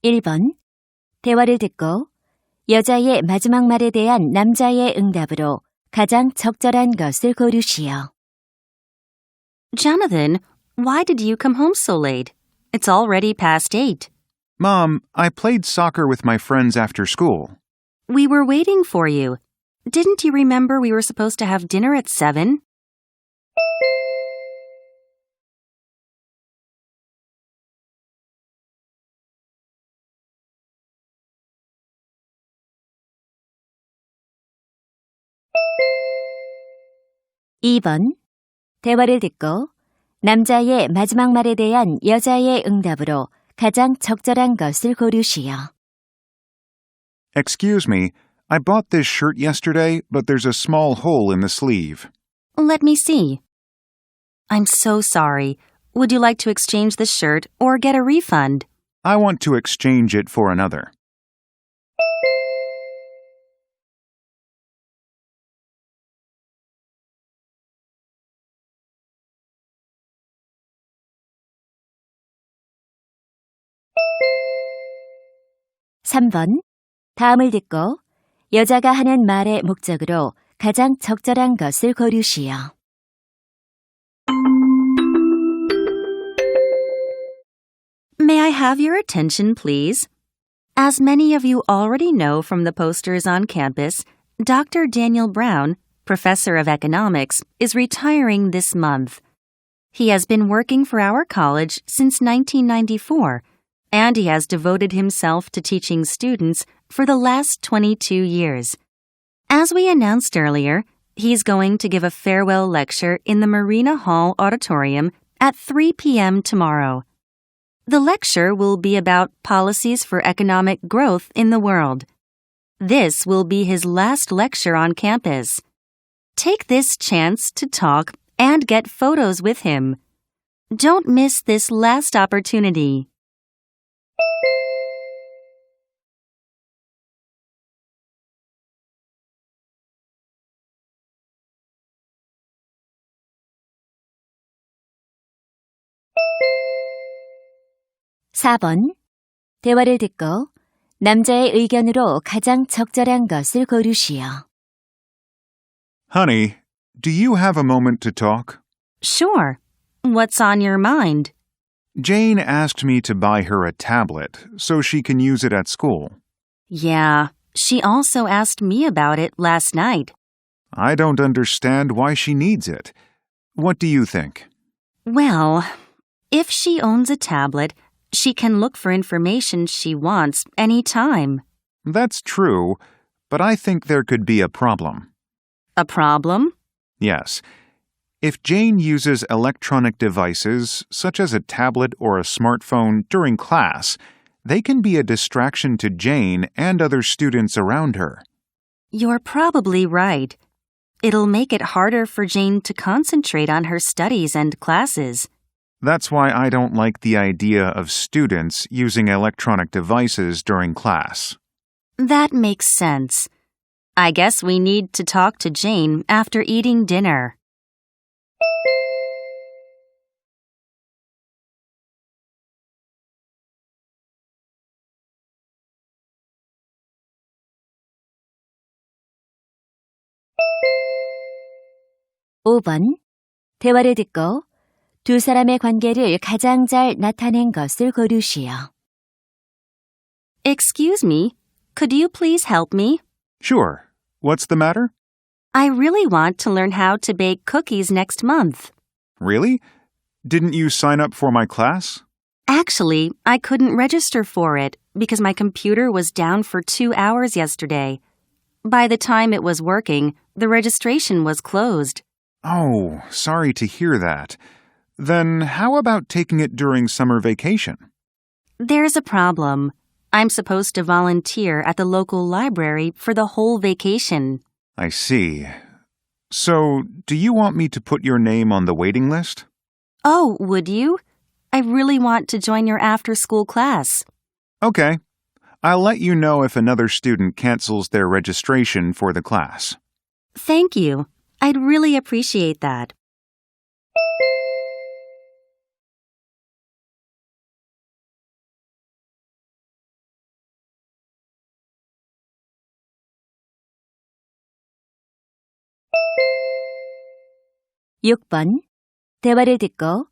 1번. 대화를 듣고 여자의 마지막 말에 대한 남자의 응답으로 가장 적절한 것을 고르시오. Jonathan, why did you come home so late? It's already past 8. Mom, I played soccer with my friends after school. We were waiting for you. Didn't you remember we were supposed to have dinner at 7? 2번. 대화를 듣고 남자의 마지막 말에 대한 여자의 응답으로 가장 적절한 것을 고르시오. Excuse me, I bought this shirt yesterday, but there's a small hole in the sleeve. Let me see. I'm so sorry. Would you like to exchange the shirt or get a refund? I want to exchange it for another. 3번. 다음을 듣고 여자가 하는 말의 목적으로 가장 적절한 것을 고르시오. May I have your attention, please? As many of you already know from the posters on campus, Dr. Daniel Brown, professor of economics, is retiring this month. He has been working for our college since 1994, and he has devoted himself to teaching students for the last 22 years. As we announced earlier, he's going to give a farewell lecture in the Marina Hall Auditorium at 3 p.m. tomorrow. The lecture will be about policies for economic growth in the world. This will be his last lecture on campus. Take this chance to talk and get photos with him. Don't miss this last opportunity. 4번. 대화를 듣고 남자의 의견으로 가장 적절한 것을 고르시오. Honey, do you have a moment to talk? Sure. What's on your mind? Jane asked me to buy her a tablet so she can use it at school. Yeah, she also asked me about it last night. I don't understand why she needs it. What do you think? Well, if she owns a tablet, she can look for information she wants anytime. That's true, but I think there could be a problem. A problem? Yes. If Jane uses electronic devices, such as a tablet or a smartphone, during class, they can be a distraction to Jane and other students around her. You're probably right. It'll make it harder for Jane to concentrate on her studies and classes. That's why I don't like the idea of students using electronic devices during class. That makes sense. I guess we need to talk to Jane after eating dinner. 5번. 대화를 듣고 두 사람의 관계를 가장 잘 나타낸 것을 고르시오. Excuse me, could you please help me? Sure. What's the matter? I really want to learn how to bake cookies next month. Really? Didn't you sign up for my class? Actually, I couldn't register for it because my computer was down for 2 hours yesterday. By the time it was working, the registration was closed. Oh, sorry to hear that. Then how about taking it during summer vacation? There's a problem. I'm supposed to volunteer at the local library for the whole vacation. I see. So, do you want me to put your name on the waiting list? Oh, would you? I really want to join your after-school class. Okay. I'll let you know if another student cancels their registration for the class. Thank you. I'd really appreciate that. 6번. 대화를 듣고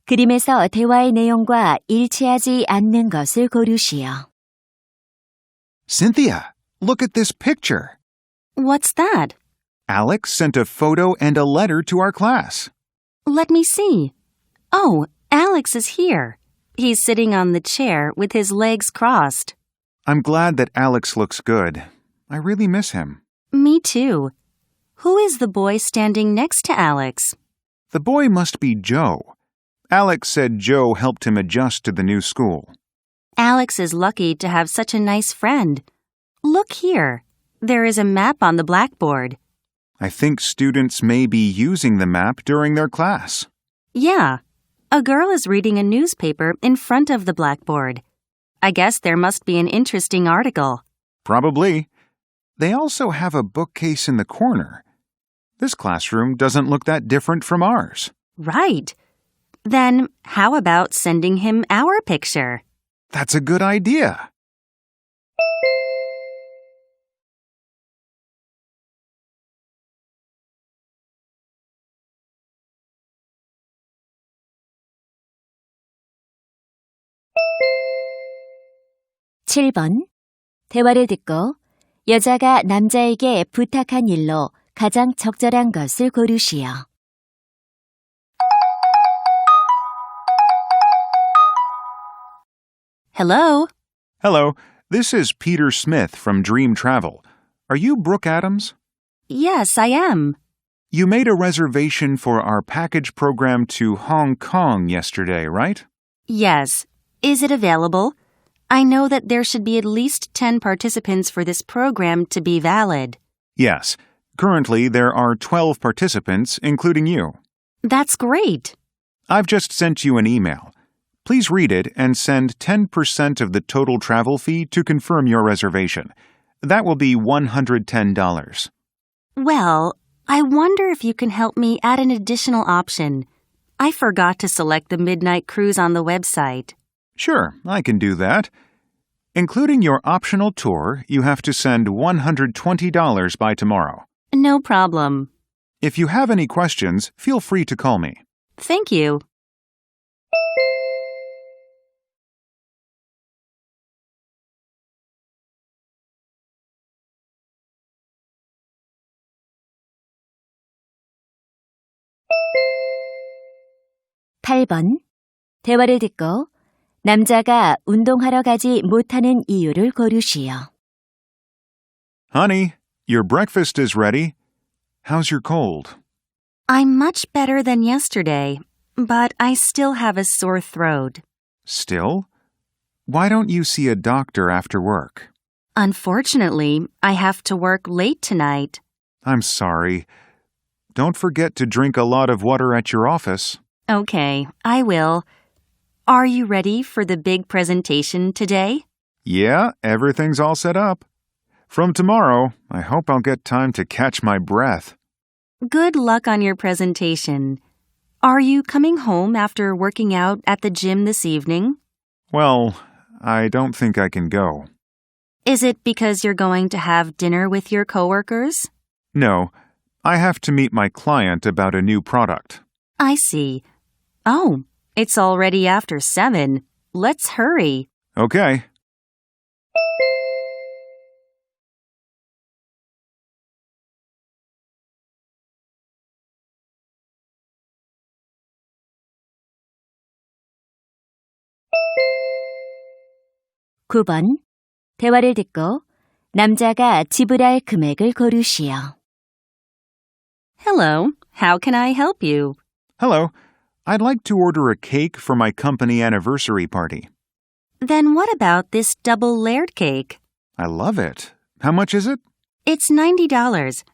그림에서 대화의 내용과 일치하지 않는 것을 고르시오. Cynthia, look at this picture. What's that? Alex sent a photo and a letter to our class. Let me see. Oh, Alex is here. He's sitting on the chair with his legs crossed. I'm glad that Alex looks good. I really miss him. Me too. Who is the boy standing next to Alex? The boy must be Joe. Alex said Joe helped him adjust to the new school. Alex is lucky to have such a nice friend. Look here. There is a map on the blackboard. I think students may be using the map during their class. Yeah. A girl is reading a newspaper in front of the blackboard. I guess there must be an interesting article. Probably. They also have a bookcase in the corner. This classroom doesn't look that different from ours. Right. Then how about sending him our picture? That's a good idea. (7번) 대화를 듣고 여자가 남자에게 부탁한 일로 가장 적절한 것을 고르시오. Hello? Hello, this is Peter Smith from Dream Travel. Are you Brooke Adams? Yes, I am. You made a reservation for our package program to Hong Kong yesterday, right? Yes. Is it available? I know that there should be at least 10 participants for this program to be valid. Yes. Currently, there are 12 participants, including you. That's great. I've just sent you an email. Please read it and send 10% of the total travel fee to confirm your reservation. That will be $110. Well, I wonder if you can help me add an additional option. I forgot to select the midnight cruise on the website. Sure, I can do that. Including your optional tour, you have to send $120 by tomorrow. No problem. If you have any questions, feel free to call me. Thank you. (8번) 대화를 듣고 남자가 운동하러 가지 못하는 이유를 고르시오. Honey, your breakfast is ready. How's your cold? I'm much better than yesterday, but I still have a sore throat. Still? Why don't you see a doctor after work? Unfortunately, I have to work late tonight. I'm sorry. Don't forget to drink a lot of water at your office. Okay, I will. Are you ready for the big presentation today? Yeah, everything's all set up. From tomorrow, I hope I'll get time to catch my breath. Good luck on your presentation. Are you coming home after working out at the gym this evening? Well, I don't think I can go. Is it because you're going to have dinner with your coworkers? No, I have to meet my client about a new product. I see. Oh, it's already after 7. Let's hurry. Okay. (9번) 대화를 듣고 남자가 지불할 금액을 고르시오. Hello, how can I help you? Hello. I'd like to order a cake for my company anniversary party. Then what about this double-layered cake? I love it. How much is it? It's $90.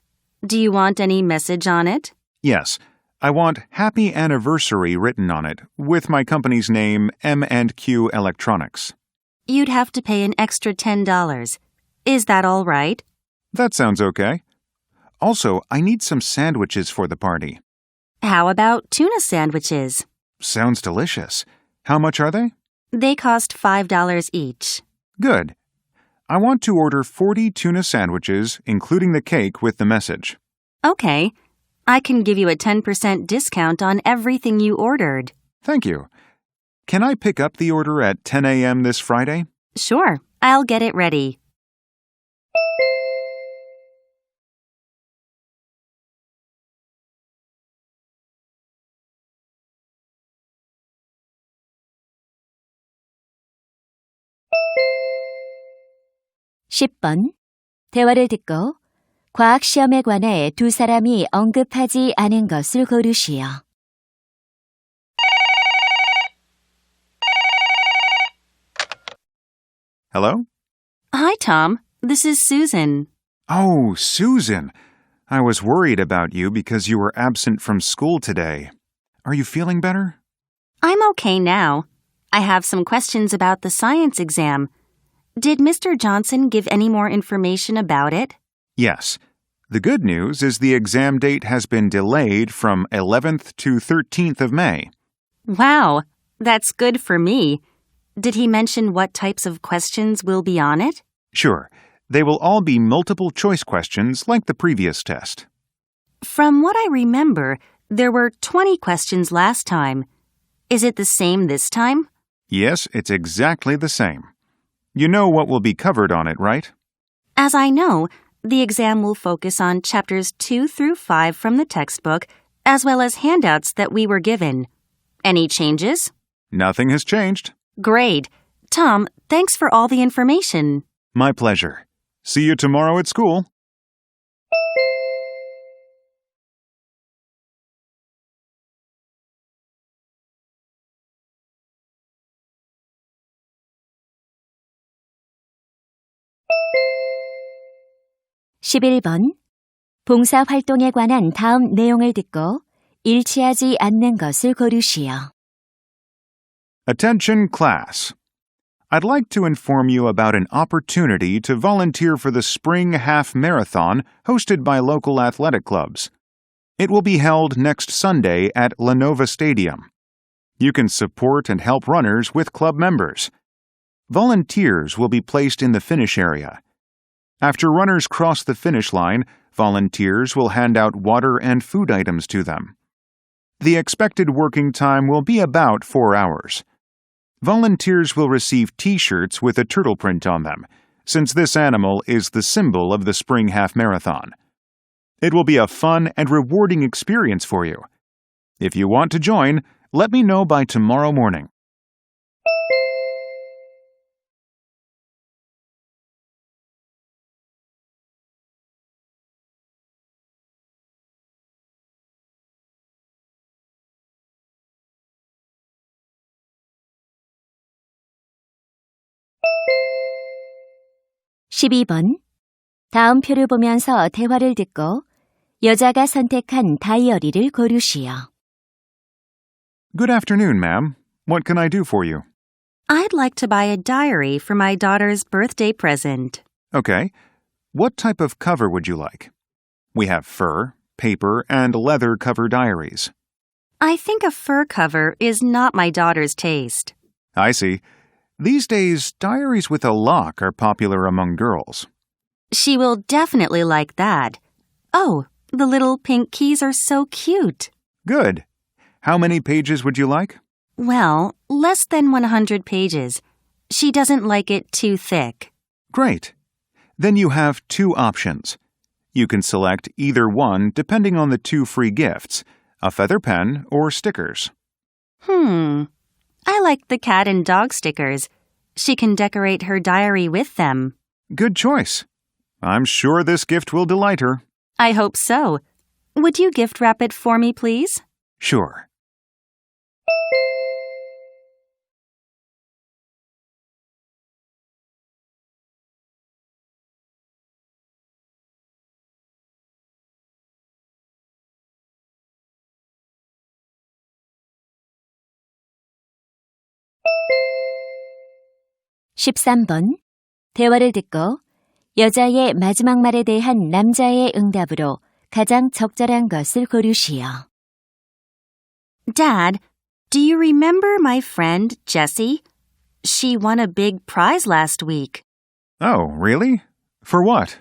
Do you want any message on it? Yes. I want Happy Anniversary written on it, with my company's name, M&Q Electronics. You'd have to pay an extra $10. Is that all right? That sounds okay. Also, I need some sandwiches for the party. How about tuna sandwiches? Sounds delicious. How much are they? They cost $5 each. Good. I want to order 40 tuna sandwiches, including the cake with the message. Okay. I can give you a 10% discount on everything you ordered. Thank you. Can I pick up the order at 10 a.m. this Friday? Sure, I'll get it ready. (10번) 대화를 듣고 과학 시험에 관해 두 사람이 언급하지 않은 것을 고르시오. Hello? Hi, Tom. This is Susan. Oh, Susan. I was worried about you because you were absent from school today. Are you feeling better? I'm okay now. I have some questions about the science exam. Did Mr. Johnson give any more information about it? Yes. The good news is the exam date has been delayed from 11th to 13th of May. Wow, that's good for me. Did he mention what types of questions will be on it? Sure. They will all be multiple choice questions like the previous test. From what I remember, there were 20 questions last time. Is it the same this time? Yes, it's exactly the same. You know what will be covered on it, right? As I know, the exam will focus on chapters 2 through 5 from the textbook, as well as handouts that we were given. Any changes? Nothing has changed. Great. Tom, thanks for all the information. My pleasure. See you tomorrow at school. (11번) 봉사활동에 관한 다음 내용을 듣고 일치하지 않는 것을 고르시오. Attention class. I'd like to inform you about an opportunity to volunteer for the Spring Half Marathon hosted by local athletic clubs. It will be held next Sunday at Lenova Stadium. You can support and help runners with club members. Volunteers will be placed in the finish area. After runners cross the finish line, volunteers will hand out water and food items to them. The expected working time will be about 4 hours. Volunteers will receive T-shirts with a turtle print on them, since this animal is the symbol of the Spring Half Marathon. It will be a fun and rewarding experience for you. If you want to join, let me know by tomorrow morning. (12번) 다음 표를 보면서 대화를 듣고 여자가 선택한 다이어리를 고르시오. Good afternoon, ma'am. What can I do for you? I'd like to buy a diary for my daughter's birthday present. Okay. What type of cover would you like? We have fur, paper, and leather cover diaries. I think a fur cover is not my daughter's taste. I see. These days, diaries with a lock are popular among girls. She will definitely like that. Oh, the little pink keys are so cute. Good. How many pages would you like? Well, less than 100 pages. She doesn't like it too thick. Great. Then you have 2 options. You can select either one depending on the 2 free gifts, a feather pen or stickers. I like the cat and dog stickers. She can decorate her diary with them. Good choice. I'm sure this gift will delight her. I hope so. Would you gift wrap it for me, please? Sure. (13번) 대화를 듣고 여자의 마지막 말에 대한 남자의 응답으로 가장 적절한 것을 고르시오. Dad, do you remember my friend, Jessie? She won a big prize last week. Oh, really? For what?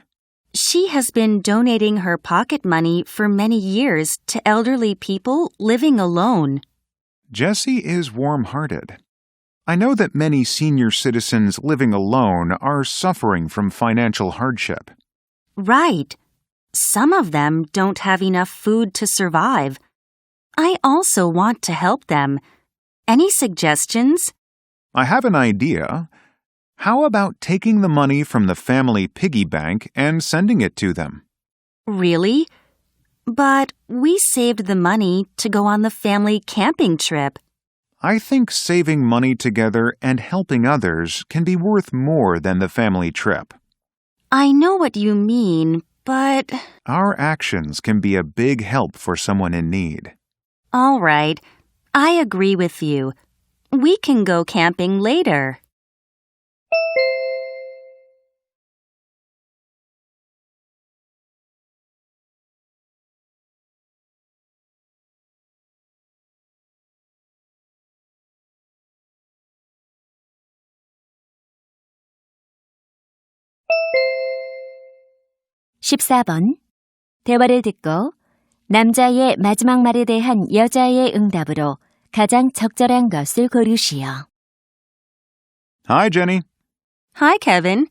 She has been donating her pocket money for many years to elderly people living alone. Jessie is warm-hearted. I know that many senior citizens living alone are suffering from financial hardship. Right. Some of them don't have enough food to survive. I also want to help them. Any suggestions? I have an idea. How about taking the money from the family piggy bank and sending it to them? Really? But we saved the money to go on the family camping trip. I think saving money together and helping others can be worth more than the family trip. I know what you mean, but... Our actions can be a big help for someone in need. All right. I agree with you. We can go camping later. (14번) 대화를 듣고 남자의 마지막 말에 대한 여자의 응답으로 가장 적절한 것을 고르시오. Hi, Jenny. Hi, Kevin.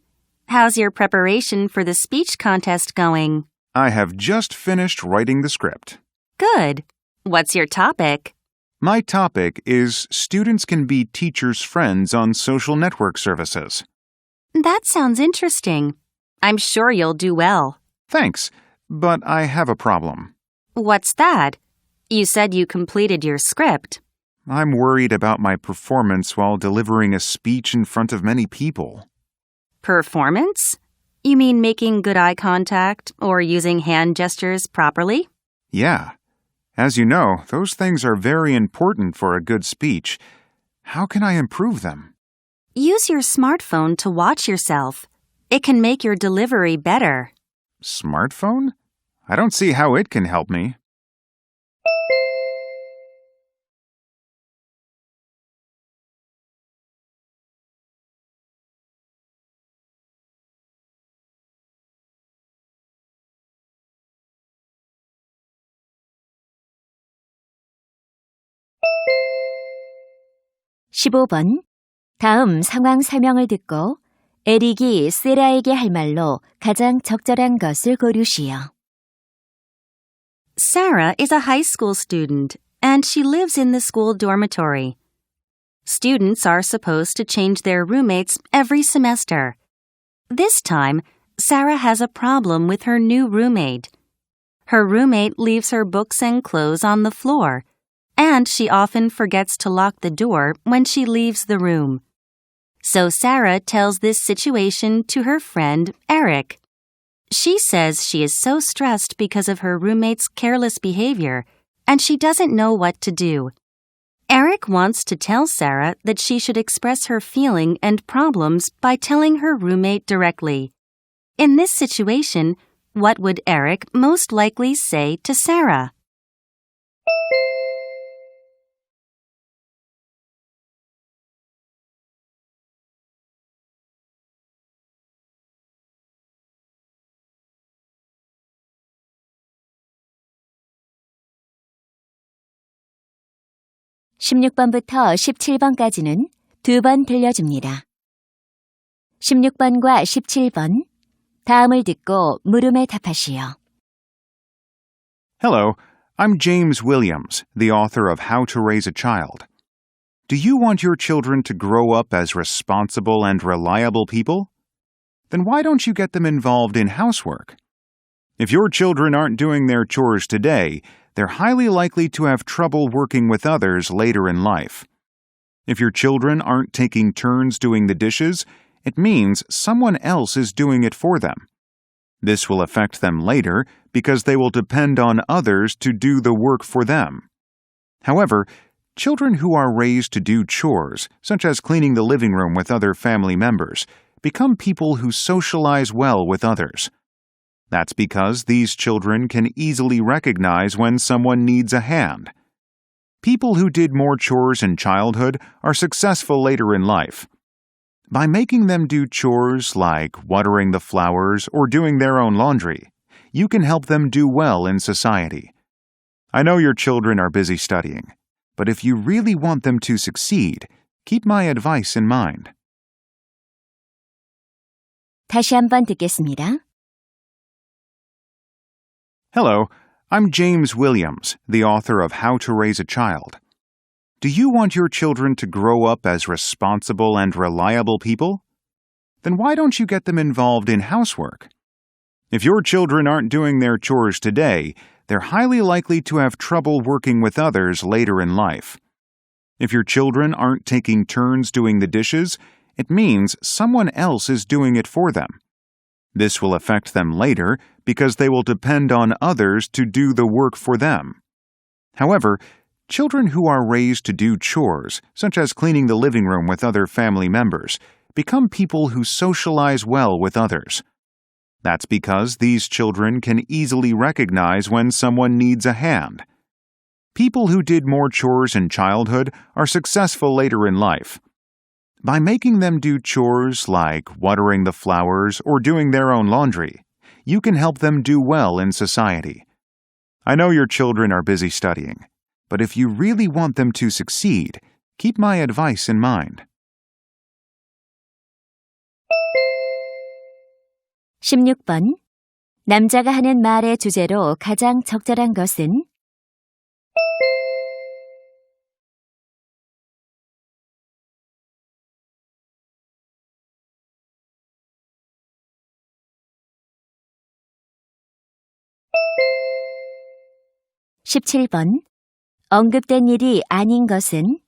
How's your preparation for the speech contest going? I have just finished writing the script. Good. What's your topic? My topic is students can be teachers' friends on social network services. That sounds interesting. I'm sure you'll do well. Thanks, but I have a problem. What's that? You said you completed your script. I'm worried about my performance while delivering a speech in front of many people. Performance? You mean making good eye contact or using hand gestures properly? Yeah. As you know, those things are very important for a good speech. How can I improve them? Use your smartphone to watch yourself. It can make your delivery better. Smartphone? I don't see how it can help me. (15번) 다음 상황 설명을 듣고 에릭이 세라에게 할 말로 가장 적절한 것을 고르시오. Sarah is a high school student, and she lives in the school dormitory. Students are supposed to change their roommates every semester. This time, Sarah has a problem with her new roommate. Her roommate leaves her books and clothes on the floor, and she often forgets to lock the door when she leaves the room. So Sarah tells this situation to her friend, Eric. She says she is so stressed because of her roommate's careless behavior, and she doesn't know what to do. Eric wants to tell Sarah that she should express her feeling and problems by telling her roommate directly. In this situation, what would Eric most likely say to Sarah? (16번부터 17번까지는 2번 들려줍니다. 16번과 17번 다음을 듣고 물음에 답하시오. Hello, I'm James Williams, the author of How to Raise a Child. Do you want your children to grow up as responsible and reliable people? Then why don't you get them involved in housework? If your children aren't doing their chores today, they're highly likely to have trouble working with others later in life. If your children aren't taking turns doing the dishes, it means someone else is doing it for them. This will affect them later because they will depend on others to do the work for them. However, children who are raised to do chores, such as cleaning the living room with other family members, become people who socialize well with others. That's because these children can easily recognize when someone needs a hand. People who did more chores in childhood are successful later in life. By making them do chores like watering the flowers or doing their own laundry, you can help them do well in society. I know your children are busy studying, but if you really want them to succeed, keep my advice in mind. 다시 한번 듣겠습니다. Hello, I'm James Williams, the author of How to Raise a Child. Do you want your children to grow up as responsible and reliable people? Then why don't you get them involved in housework? If your children aren't doing their chores today, they're highly likely to have trouble working with others later in life. If your children aren't taking turns doing the dishes, it means someone else is doing it for them. This will affect them later because they will depend on others to do the work for them. However, children who are raised to do chores, such as cleaning the living room with other family members, become people who socialize well with others. That's because these children can easily recognize when someone needs a hand. People who did more chores in childhood are successful later in life. By making them do chores like watering the flowers or doing their own laundry, you can help them do well in society. I know your children are busy studying, but if you really want them to succeed, keep my advice in mind. 16번. 남자가 하는 말의 주제로 가장 적절한 것은? 17번. 언급된 일이 아닌 것은?